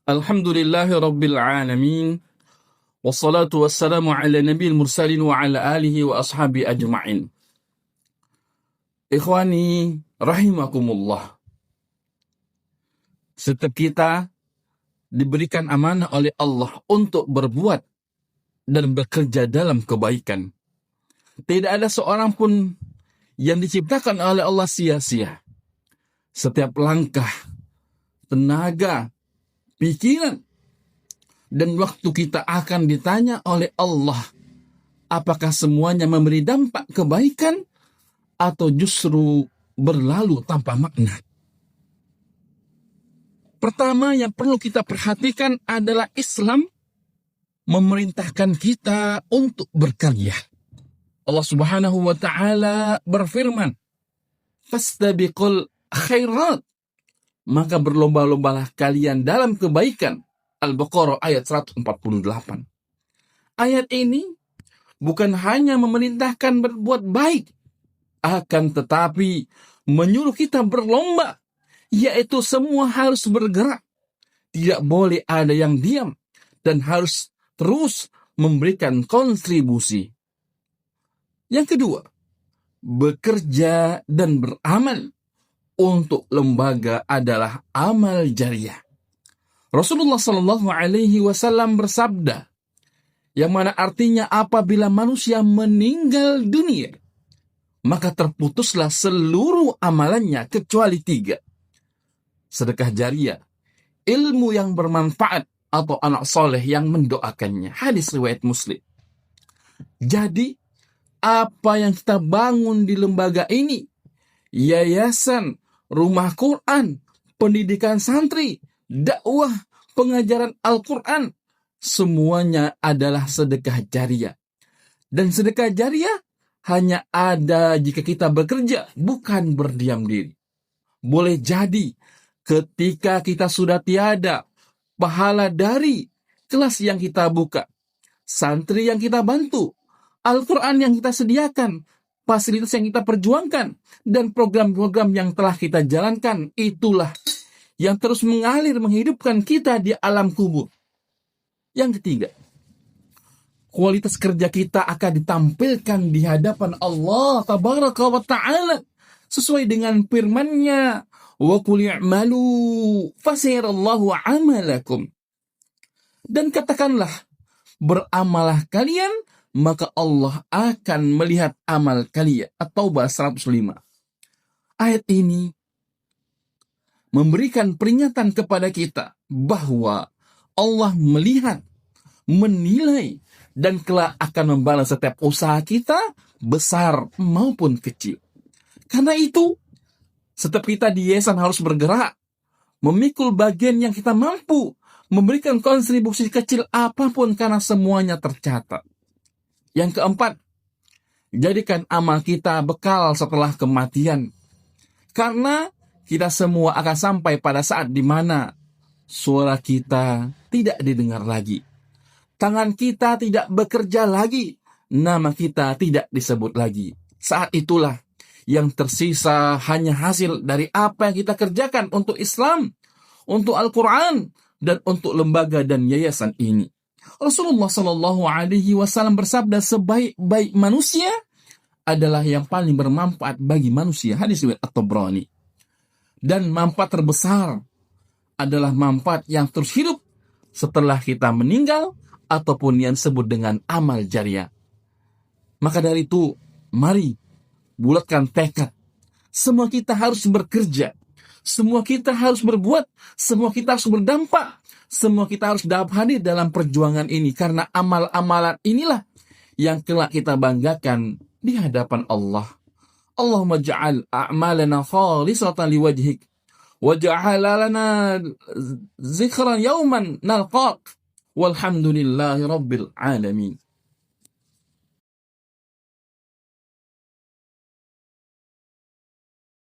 Alhamdulillahi Rabbil Alamin. Wassalatu wassalamu ala nabil mursalin wa ala alihi wa ashabi ajma'in. Ikhwani rahimakumullah. Setiap kita diberikan amanah oleh Allah untuk berbuat dan bekerja dalam kebaikan. Tidak ada seorang pun yang diciptakan oleh Allah sia-sia. Setiap langkah, tenaga, pikiran, dan waktu kita akan ditanya oleh Allah, apakah semuanya memberi dampak kebaikan atau justru berlalu tanpa makna. Pertama yang perlu kita perhatikan adalah Islam memerintahkan kita untuk berkarya. Allah Subhanahu wa taala berfirman, "Fastabiqul khairat." Maka berlomba-lombalah kalian dalam kebaikan. Al-Baqarah ayat 148. Ayat ini bukan hanya memerintahkan berbuat baik, akan tetapi menyuruh kita berlomba, yaitu semua harus bergerak. Tidak boleh ada yang diam dan harus terus memberikan kontribusi. Yang kedua, bekerja dan beramal untuk lembaga adalah amal jariah. Rasulullah Shallallahu Alaihi Wasallam bersabda, yang mana artinya apabila manusia meninggal dunia, maka terputuslah seluruh amalannya kecuali 3. Sedekah jariah, ilmu yang bermanfaat, atau anak soleh yang mendoakannya. Hadis riwayat Muslim. Jadi, apa yang kita bangun di lembaga ini, yayasan, rumah Quran, pendidikan santri, dakwah, pengajaran Al-Quran, semuanya adalah sedekah jariah. Dan sedekah jariah hanya ada jika kita bekerja, bukan berdiam diri. Boleh jadi ketika kita sudah tiada, pahala dari kelas yang kita buka, santri yang kita bantu, Al-Quran yang kita sediakan, fasilitas yang kita perjuangkan, dan program-program yang telah kita jalankan, itulah yang terus mengalir menghidupkan kita di alam kubur. Yang ketiga, kualitas kerja kita akan ditampilkan di hadapan Allah Tabaraka wa Ta'ala sesuai dengan firman-Nya, wa qul i'malu fasayarallahu 'amalakum. Dan katakanlah, beramalah kalian, maka Allah akan melihat amal kalian. At-Taubah 105. Ayat ini memberikan peringatan kepada kita bahwa Allah melihat, menilai, dan kelak akan membalas setiap usaha kita, besar maupun kecil. Karena itu, setiap kita di yayasan harus bergerak, memikul bagian yang kita mampu, memberikan kontribusi kecil apapun karena semuanya tercatat. Yang keempat, jadikan amal kita bekal setelah kematian. Karena kita semua akan sampai pada saat di mana suara kita tidak didengar lagi. Tangan kita tidak bekerja lagi. Nama kita tidak disebut lagi. Saat itulah yang tersisa hanya hasil dari apa yang kita kerjakan untuk Islam, untuk Al-Quran, dan untuk lembaga dan yayasan ini. Rasulullah Shallallahu Alaihi Wasallam bersabda, sebaik-baik manusia adalah yang paling bermanfaat bagi manusia. Hadis riwayat At-Tabrani. Dan manfaat terbesar adalah manfaat yang terus hidup setelah kita meninggal, ataupun yang disebut dengan amal jariah. Maka dari itu, mari bulatkan tekad. Semua kita harus bekerja, semua kita harus berbuat, semua kita harus berdampak, semua kita harus hadir dalam perjuangan ini, karena amal-amalan inilah yang kelak kita banggakan di hadapan Allah. Allahumma ja'al a'malana khalisatan liwajhik, waj'al lana zikran yawman nalqaq, walhamdulillahi rabbil alamin.